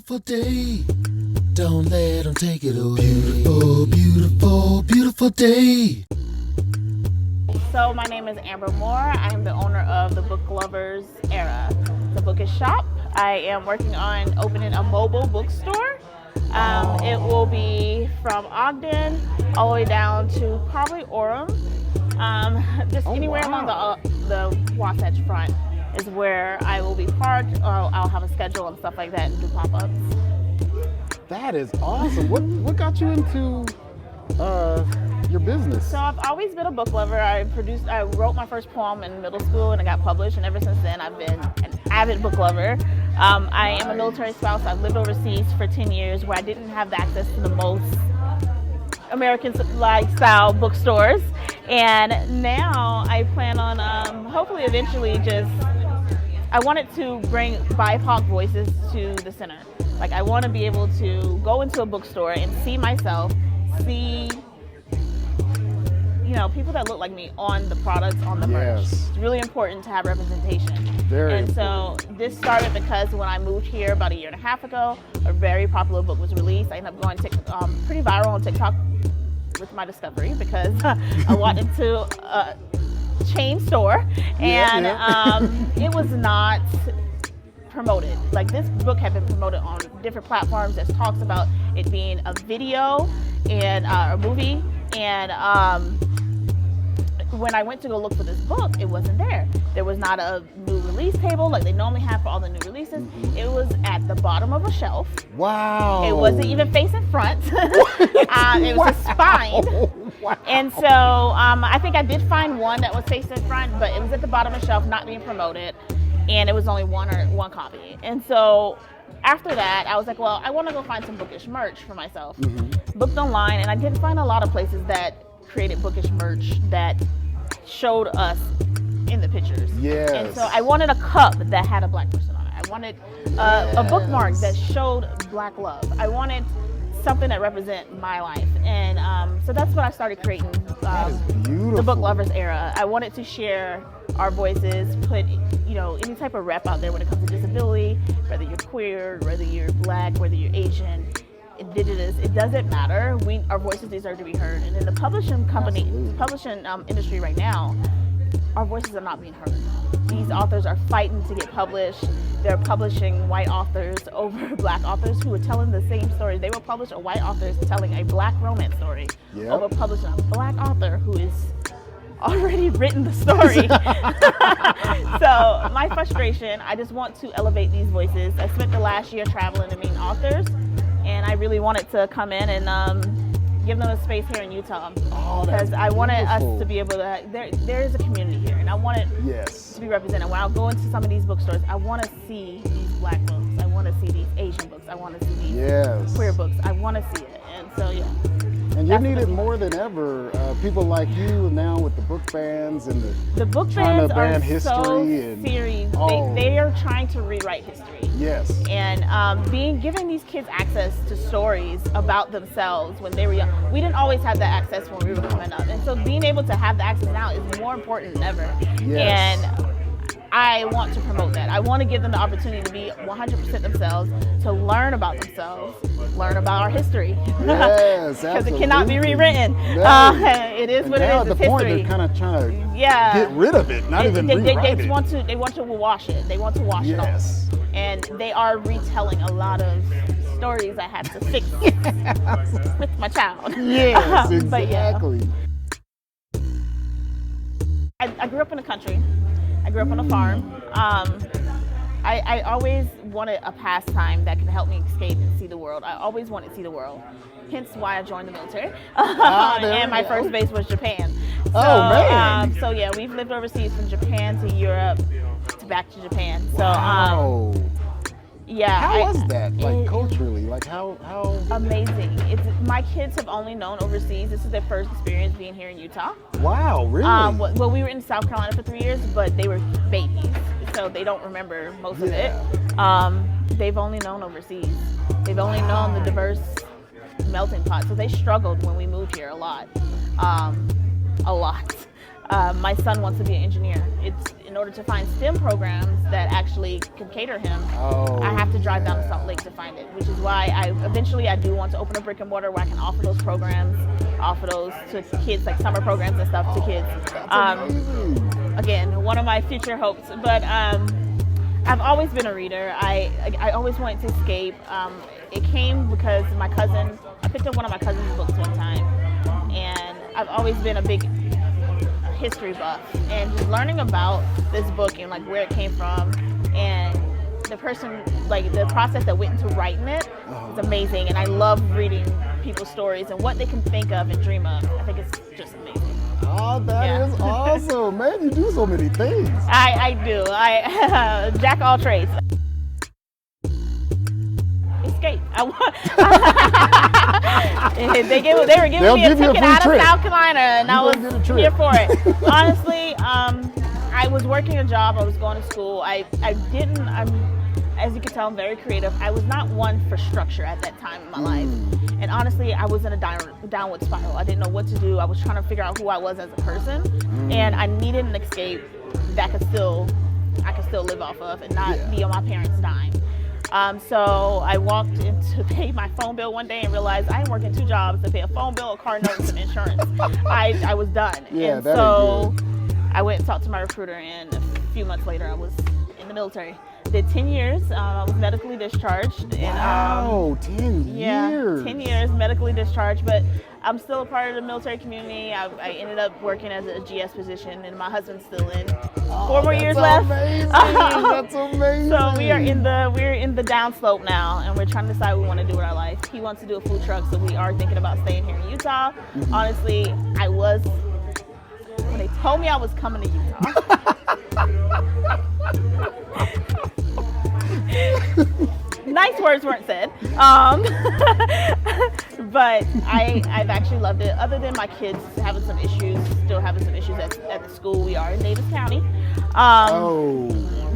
beautiful day. Don't let them take it away. Beautiful, beautiful, beautiful day. So my name is Amber Moore. I'm the owner of the Book Lovers Era. The bookish shop. I am working on opening a mobile bookstore. It will be from Ogden all the way down to probably Orem. Just anywhere along the Wasatch Front is where I will be parked, or I'll have a schedule and stuff like that and do pop-ups. That is awesome. What got you into your business? So I've always been a book lover. I wrote my first poem in middle school and it got published, and ever since then I've been an avid book lover. I am a military spouse. I've lived overseas for 10 years where I didn't have the access to the most American lifestyle bookstores, and now I plan on hopefully eventually I wanted to bring BIPOC voices to the center. Like, I want to be able to go into a bookstore and see myself, see people that look like me on the products, on the merch. It's really important to have representation. So this started because when I moved here about a year and a half ago, a very popular book was released. I ended up going pretty viral on TikTok with my discovery because I walked into a chain store and it was not promoted. Like, this book had been promoted on different platforms that talks about it being a video and a movie, and when I went to go look for this book, it wasn't there. There was not a new release table like they normally have for all the new releases. It was at the bottom of a shelf. Wow. It wasn't even facing front. It was a spine. Wow. And so I think I did find one that was facing front, but it was at the bottom of the shelf, not being promoted, and it was only one copy. And so after that, I was like, well, I want to go find some bookish merch for myself. Looked online, and I didn't find a lot of places that created bookish merch that showed us in the pictures. Yes. And so I wanted a cup that had a black person on it. I wanted a bookmark that showed black love. I wanted something that represented my life. And so that's what I started creating, the Book Lovers Era. I wanted to share our voices, put any type of rep out there when it comes to disability, whether you're queer, whether you're black, whether you're Asian, indigenous, it doesn't matter. Our voices deserve to be heard. And in the publishing industry right now, our voices are not being heard. These authors are fighting to get published. They're publishing white authors over black authors who are telling the same story. They will publish a white author telling a black romance story over publishing a black author who is already written the story. So my frustration, I just want to elevate these voices. I spent the last year traveling to meet authors, and I really wanted to come in and give them a space here in Utah, because I wanted us to be able to, there is a community here, and I wanted to be represented. When I go into some of these bookstores, I want to see these black books, I want to see these Asian books, I want to see these queer books, I want to see it. And so and you're needed more than ever. People like you now with the book bans and the book bans are so serious. They are trying to rewrite history. Yes. And giving these kids access to stories about themselves when they were young. We didn't always have that access when we were coming up, and so being able to have the access now is more important than ever. Yes. And I want to promote that. I want to give them the opportunity to be 100% themselves, to learn about themselves, learn about our history. Yes, because it cannot be rewritten. It is what it is. Now at the point history. they're kind of trying to get rid of it, not even rewrite it. They want to wash it. They want to wash it off. And they are retelling a lot of stories I had to fix with my child. Yes, exactly. I grew up in the country. I grew up on a farm. I always wanted a pastime that could help me escape and see the world. I always wanted to see the world. Hence why I joined the military. And my first base was Japan. So we've lived overseas from Japan to Europe to back to Japan. So how was that? Like culturally, like how amazing. My kids have only known overseas. This is their first experience being here in Utah. Wow, really? Well, we were in South Carolina for 3 years, but they were babies, so they don't remember most of it. They've only known overseas. They've only known the diverse melting pot. So they struggled when we moved here a lot. My son wants to be an engineer. It's in order to find STEM programs that actually can cater him. I have to drive down to Salt Lake to find it, which is why I do want to open a brick and mortar where I can offer those programs, offer those to kids, like summer programs and stuff to kids. Again, one of my future hopes. But I've always been a reader. I always wanted to escape. It came because I picked up one of my cousin's books one time, and I've always been a big history buff, and just learning about this book and like where it came from and the person, like the process that went into writing it is amazing. And I love reading people's stories and what they can think of and dream of. I think it's just amazing. Oh, that is awesome, man! You do so many things. I do. I jack all trades. Escape. They were giving me a ticket out of South Carolina, and I was here for it. Honestly, I was working a job. I was going to school. As you can tell, I'm very creative. I was not one for structure at that time in my life. And honestly, I was in a downward spiral. I didn't know what to do. I was trying to figure out who I was as a person, and I needed an escape that I could still live off of and not be on my parents' dime. So I walked in to pay my phone bill one day and realized I ain't working 2 jobs to pay a phone bill, a car note, and some insurance. I was done. Yeah, and so I went and talked to my recruiter, and a few months later I was in the military. Did 10 years. I was medically discharged. Wow, 10 years. Yeah, 10 years medically discharged, but I'm still a part of the military community. I ended up working as a GS position, and my husband's still in. 4 more years left. Amazing. That's amazing. So we're in the downslope now, and we're trying to decide what we want to do with our life. He wants to do a food truck, so we are thinking about staying here in Utah. Honestly, when they told me I was coming to Utah. Nice words weren't said, but I've actually loved it. Other than my kids having some issues at the school we are in Davis County.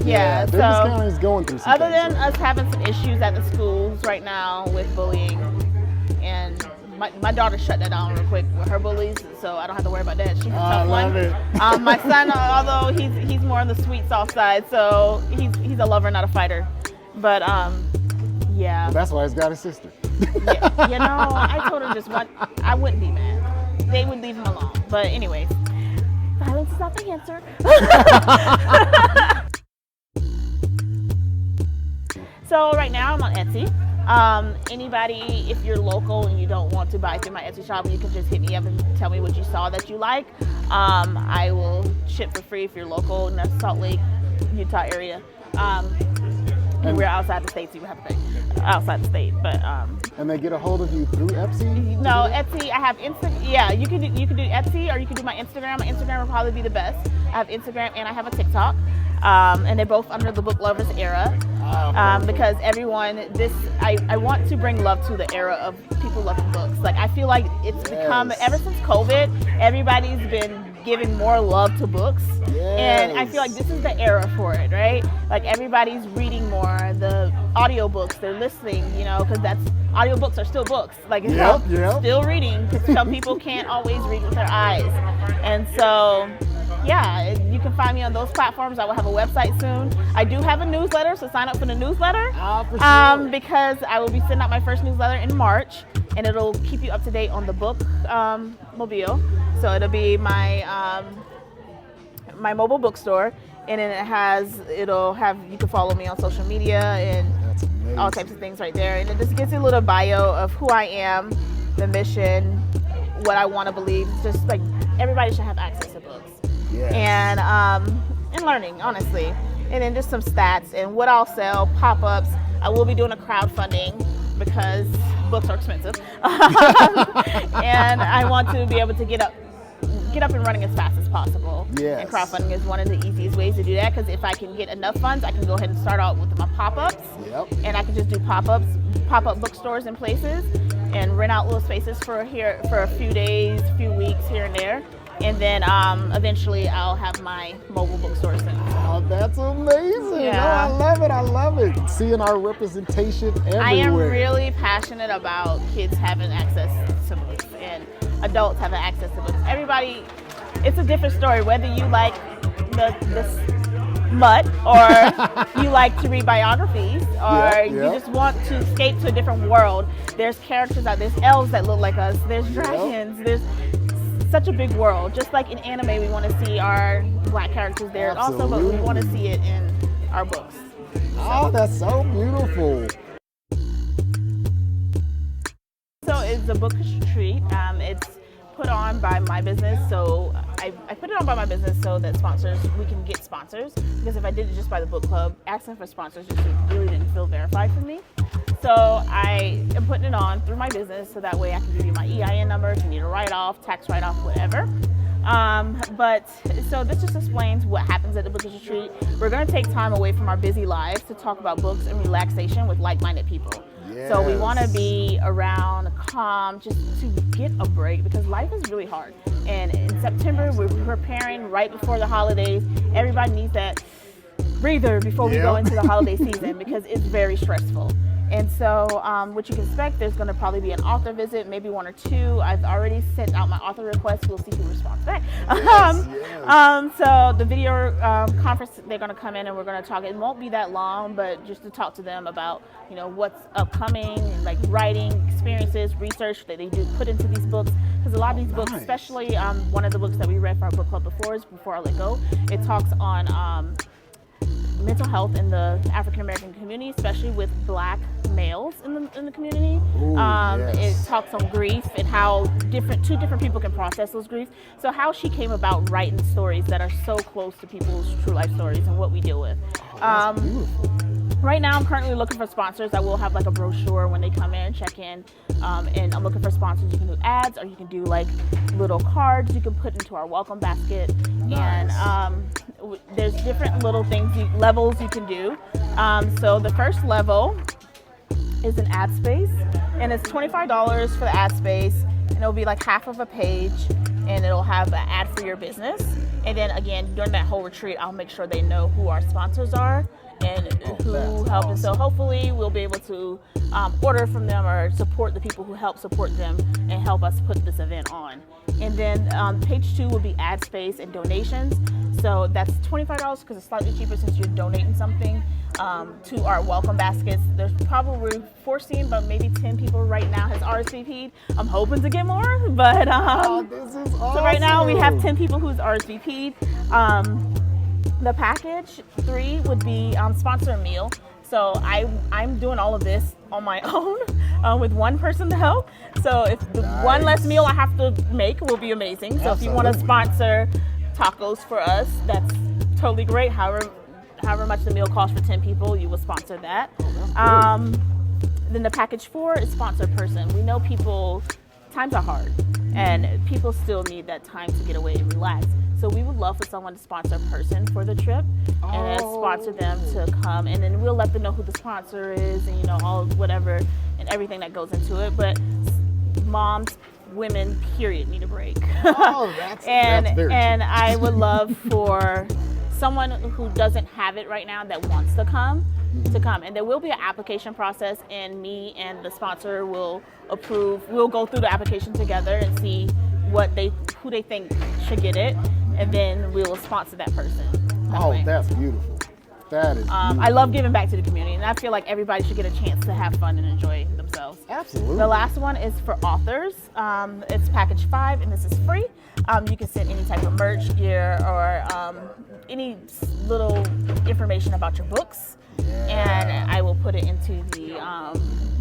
Davis County is going through some other things, than us having some issues at the schools right now with bullying, and my daughter shut that down real quick with her bullies, so I don't have to worry about that. She's a tough one. It. My son, although he's more on the sweet soft side, so he's a lover, not a fighter. But yeah. Well, that's why he's got a sister. Yeah, I told him I wouldn't be mad. They would leave him alone. But anyways, violence is not the answer. So right now I'm on Etsy. Anybody, if you're local and you don't want to buy through my Etsy shop, you can just hit me up and tell me what you saw that you like. I will ship for free if you're local in the Salt Lake, Utah area. And we're outside the state, so you have to pay outside the state. But and they get a hold of you through Etsy? No, Etsy. I have Yeah, you can do Etsy, or you can do my Instagram. My Instagram will probably be the best. I have Instagram and I have a TikTok, and they're both under the Book Lovers era. Because everyone, I want to bring love to the era of people loving books. Like, I feel like it's become, ever since COVID, everybody's been giving more love to books. And I feel like this is the era for it, right? Like, everybody's reading more, the audiobooks, they're listening, because audiobooks are still books. Like, still reading, because some people can't always read with their eyes. And so, yeah, you can find me on those platforms. I will have a website soon. I do have a newsletter, so sign up for the newsletter. For sure. Because I will be sending out my first newsletter in March, and it'll keep you up to date on the book mobile. So it'll be my my mobile bookstore, and then you can follow me on social media and all types of things right there. And it just gives you a little bio of who I am, the mission, what I want to believe. It's just like everybody should have access to books. Yes. And learning, honestly. And then just some stats and what I'll sell, pop-ups. I will be doing a crowdfunding because books are expensive. And I want to be able to get up and running as fast as possible. Yes. And crowdfunding is one of the easiest ways to do that, because if I can get enough funds, I can go ahead and start out with my pop-ups. And I can just do pop-up bookstores in places and rent out little spaces for a few days, few weeks here and there. And then eventually I'll have my mobile bookstore soon. Oh, that's amazing. Yeah. Oh, I love it. Seeing our representation everywhere. I am really passionate about kids having access to books and adults having access to books. Everybody, it's a different story whether you like the smut or you like to read biographies or you just want to escape to a different world. There's characters out there's elves that look like us, there's dragons, there's such a big world. Just like in anime, we want to see our black characters there also, but we want to see it in our books. Oh, that's so beautiful. So it's a book retreat. It's put on by my business, so I put it on by my business so that we can get sponsors, because if I did it just by the book club, asking for sponsors just really didn't feel verified for me. So I am putting it on through my business so that way I can give you my EIN number if you need a write-off, tax write-off, whatever. So this just explains what happens at the Book Retreat. We're going to take time away from our busy lives to talk about books and relaxation with like-minded people. Yes. So we want to be around calm, just to get a break, because life is really hard. And in September, we're preparing right before the holidays. Everybody needs that breather before we go into the holiday season, because it's very stressful. And so what you can expect, there's going to probably be an author visit, maybe one or two. I've already sent out my author request. We'll see who responds back. So the video conference, they're going to come in and we're going to talk. It won't be that long, but just to talk to them about, what's upcoming, like writing experiences, research that they do put into these books. Because a lot of these books, especially one of the books that we read for our book club before is Before I Let Go. It talks on mental health in the African American community, especially with black males in the community. It talks on grief and how two different people can process those griefs. So how she came about writing stories that are so close to people's true life stories and what we deal with. That's beautiful. Right now, I'm currently looking for sponsors. I will have like a brochure when they come in and check in. And I'm looking for sponsors. You can do ads, or you can do like little cards you can put into our welcome basket. Nice. And there's different little things, levels you can do. So the first level is an ad space, and it's $25 for the ad space, and it'll be like half of a page, and it'll have an ad for your business. And then again, during that whole retreat, I'll make sure they know who our sponsors are and who help. Awesome. And so hopefully we'll be able to order from them or support the people who help support them and help us put this event on. And then page 2 will be ad space and donations. So that's $25 because it's slightly cheaper since you're donating something to our welcome baskets. There's probably 14, but maybe 10 people right now has RSVP'd. I'm hoping to get more, but this is awesome. So right now we have 10 people who's RSVP'd. The package 3 would be sponsor a meal. So I'm doing all of this on my own with one person to help. So if the one less meal I have to make will be amazing. So if you want to sponsor tacos for us, that's totally great. However much the meal costs for 10 people, you will sponsor that. Then the package 4 is sponsor person. We know times are hard, and people still need that time to get away and relax. So we would love for someone to sponsor a person for the trip and then sponsor them to come, and then we'll let them know who the sponsor is and all whatever and everything that goes into it. But moms, women, period, need a break. That's very true. And I would love for someone who doesn't have it right now that wants to come, and there will be an application process, and me and the sponsor will approve. We'll go through the application together and see who they think should get it, and then we will sponsor that person. That's beautiful. That is beautiful. I love giving back to the community, and I feel like everybody should get a chance to have fun and enjoy themselves. Absolutely. The last one is for authors. It's package 5, and this is free. You can send any type of merch, gear, or any little information about your books, and I will put it into the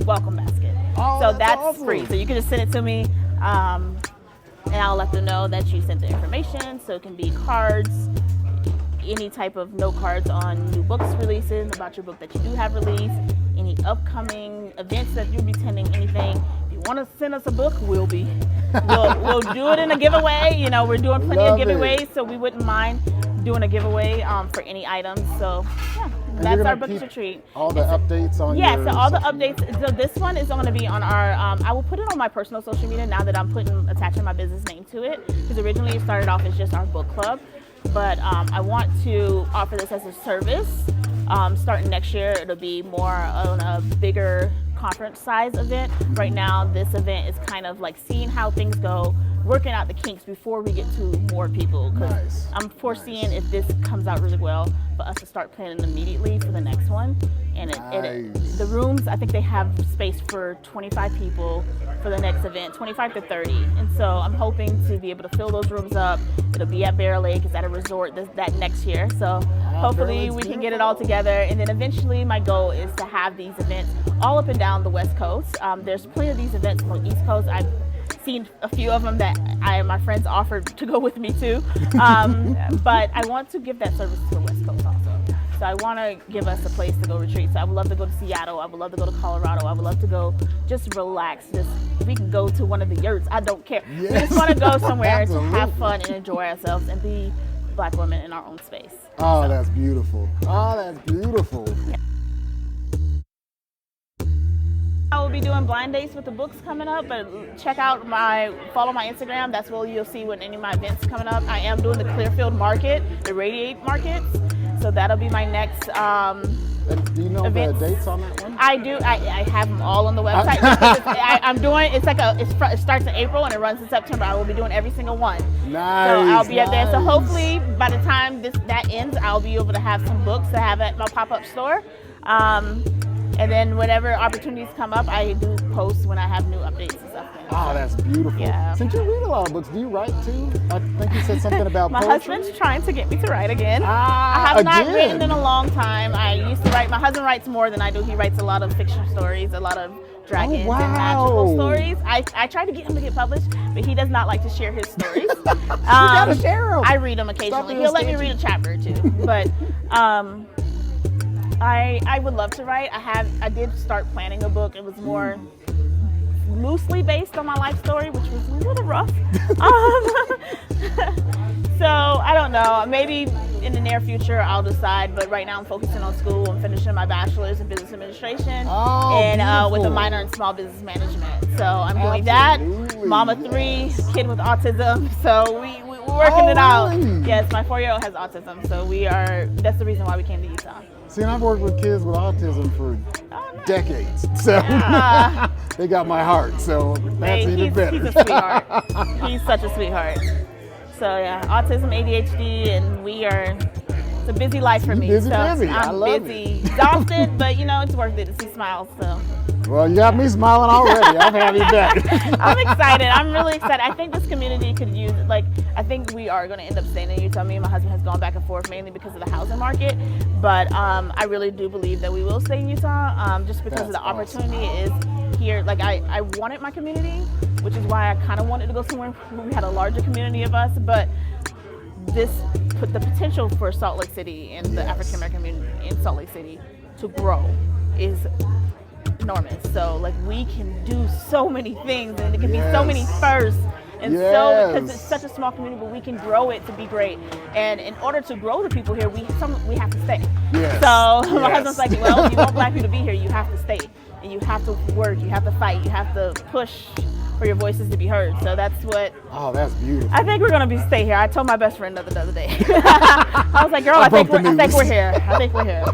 welcome basket. So that's awesome. Free. So you can just send it to me, and I'll let them know that you sent the information. So it can be cards, any type of note cards on new books releases, about your book that you do have released, any upcoming events that you'll be attending, anything. If you want to send us a book, we'll do it in a giveaway. We're doing plenty of giveaways, so we wouldn't mind doing a giveaway for any items. So that's our book retreat. All the updates on so all the updates. So this one is going to be on our, I will put it on my personal social media now that I'm attaching my business name to it, because originally it started off as just our book club. But I want to offer this as a service. Starting next year, it'll be more on a bigger conference size event. Right now, this event is kind of like seeing how things go, working out the kinks before we get to more people. 'Cause Nice. I'm foreseeing if this comes out really well for us to start planning immediately for the next one. And Nice. the rooms, I think they have space for 25 people for the next event, 25 to 30. And so I'm hoping to be able to fill those rooms up. It'll be at Bear Lake, it's at a resort that next year. So hopefully Bear we Lake's can get it all together. And then eventually my goal is to have these events all up and down the West Coast. There's plenty of these events on the East Coast. I've seen a few of them that my friends offered to go with me too. But I want to give that service to the West Coast also. So I want to give us a place to go retreat. So I would love to go to Seattle. I would love to go to Colorado. I would love to go just relax. We can go to one of the yurts. I don't care. Yes. We just want to go somewhere to have Absolutely. fun and enjoy ourselves and be Black women in our own space. Oh, that's beautiful. Oh, that's beautiful. I will be doing blind dates with the books coming up, but follow my Instagram. That's where you'll see when any of my events coming up. I am doing the Clearfield Market, the Radiate Markets. So that'll be my next And do you know events. the dates on that one? I do. I have them all on the website. I'm doing. It starts in April and it runs in September. I will be doing every single one. Nice. So I'll be up there. So nice. hopefully by the time that ends, I'll be able to have some books to have at my pop-up store. And then whenever opportunities come up, I do post when I have new updates and stuff. Oh, that's beautiful. Yeah. Since you read a lot of books, do you write too? I think you said something about My poetry. husband's trying to get me to write again. Ah, I have not again. written in a long time. I used to write. My husband writes more than I do. He writes a lot of fiction stories, a lot of dragons wow. and magical stories. I try to get him to get published, but he does not like to share his stories. You gotta share 'em. I read them occasionally. being He'll let me stingy. read a chapter or two, but I would love to write. I did start planning a book. It was more loosely based on my life story, which was a little rough. So I don't know. Maybe in the near future I'll decide. But right now I'm focusing on school. I'm finishing my bachelor's in business administration and with a beautiful. minor in small business management. So I'm doing that. Absolutely, Mama yes. 3, kid with autism. So we're working it out. really? Yes, my 4-year-old has autism. So that's the reason why we came to Utah. See, and I've worked with kids with autism for Oh, nice. decades, so Yeah. they got my heart. So that's even better. He's a sweetheart. He's such a sweetheart. So yeah, autism, ADHD, and it's a busy life for me. busy, so busy. I I'm love busy, exhausted, but it's worth it to see smiles. So Well, you got me smiling already. I'm happy back. I'm excited. I'm really excited. I think this community could use it. I think we are going to end up staying in Utah. Me and my husband has gone back and forth mainly because of the housing market, but I really do believe that we will stay in Utah just because of the That's awesome. opportunity is here. I wanted my community, which is why I kind of wanted to go somewhere where we had a larger community of us, but the potential for Salt Lake City and the Yes. African American community in Salt Lake City to grow is enormous. So we can do so many things, and it can be so many Yes. firsts, and so Yes. because it's such a small community, but we can grow it to be great. And in order to grow the people here, we have to stay. Yes. So my Yes. husband's like, well, if you want Black people to be here, you have to stay, and you have to work, you have to fight, you have to push for your voices to be heard. So that's what Oh, that's beautiful. I think we're gonna stay here. I told my best friend the other day. I was like, girl, I think broke the we're news. here. I think we're here.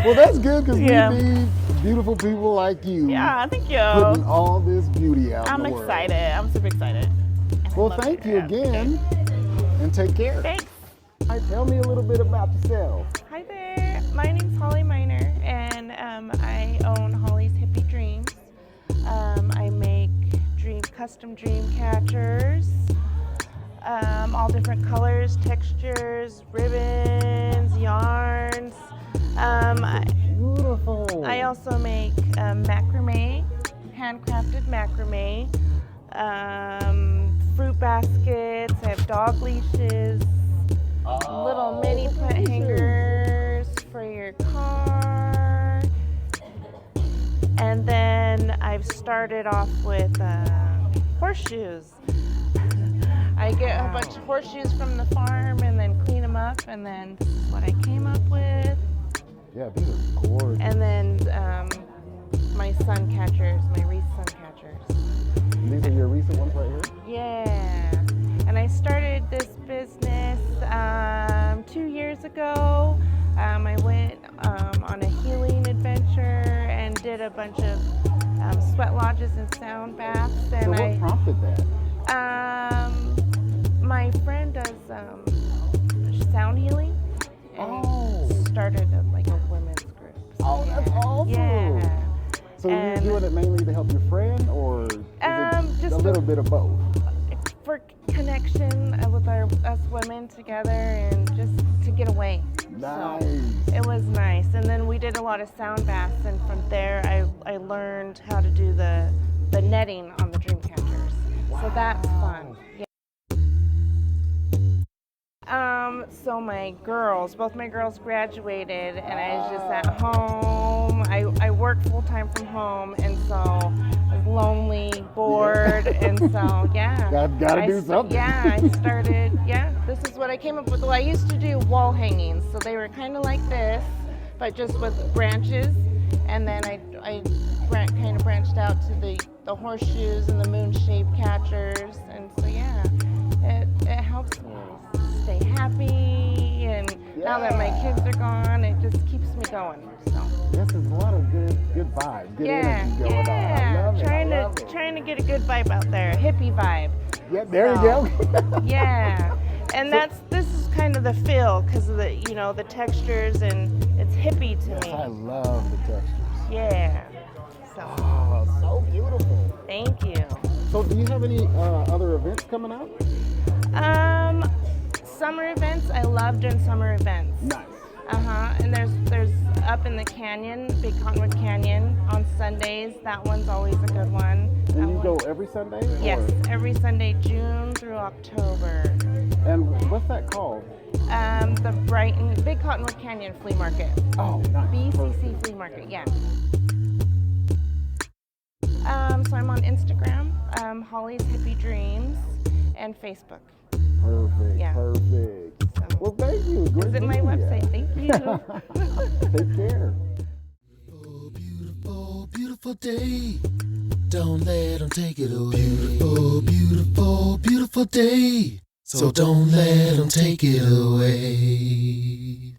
Well, that's good because Yeah. we need beautiful people like you Yeah, thank you. putting all this beauty out I'm in the world. excited. I'm super excited. And I Well, love thank it. you Yeah. again, and take care. Thanks. All right, tell me a little bit about yourself. Hi there, my name's Holly Miner, and I own Holly's Hippie Dreams. I make custom dream catchers, all different colors, textures, ribbons, yarns. Beautiful. I also make macrame, handcrafted macrame, fruit baskets. I have dog leashes, little mini plant hangers for your car. And then I've started off with horseshoes. I get a bunch of horseshoes from the farm and then clean them up, and then this is what I came up with. Yeah, these are gorgeous. And then my sun catchers, my wreath sun catchers. And these are your recent ones right here? Yeah. And I started this business 2 years ago. I went on a healing adventure and did a bunch of sweat lodges and sound baths. And So what prompted that? My friend does sound healing, and started like a women's group. So, Oh, that's awesome. Yeah. So you're And- doing it mainly to help your friend, or is it just a little bit of both? for connection with us women together, and just to get away. Nice. So it was nice. And then we did a lot of sound baths, and from there I learned how to do the netting on the dream catchers. So that's fun. Yeah. So both my girls graduated, and I was just at home. I work full time from home, and so I was lonely, bored, and so yeah. Gotta do something. Yeah, I started. Yeah, this is what I came up with. Well, I used to do wall hangings, so they were kind of like this, but just with branches. And then I kind of branched out to the horseshoes and the moon-shaped catchers, and so yeah, it helps me stay happy, and now that my kids are gone, it just keeps me going. So Yes, there's a lot of good vibes, good energy going on. I love it. trying to get a good vibe out there, a hippie vibe. Yeah, there you go. Yeah, and this is kind of the feel because of the textures, and it's hippie to Yes, me. I love the textures. Yeah. So Oh, so beautiful. thank you. So do you have any other events coming up? Summer events. I love doing summer events. Nice. And there's up in the canyon, Big Cottonwood Canyon on Sundays. That one's always a good one. And you go every Sunday? Yes, or- every Sunday, June through October. And what's that called? The Brighton Big Cottonwood Canyon Flea Market. Oh, nice. BCC Flea Market, yeah. So I'm on Instagram, Holly's Hippie Dreams, and Facebook. Perfect, Yeah. perfect. So Well, thank you. Great visit my meeting ya. website. Thank you. Take care. Oh, beautiful, beautiful day. Don't let them take it away. Beautiful, beautiful, beautiful day. So don't let them take it away.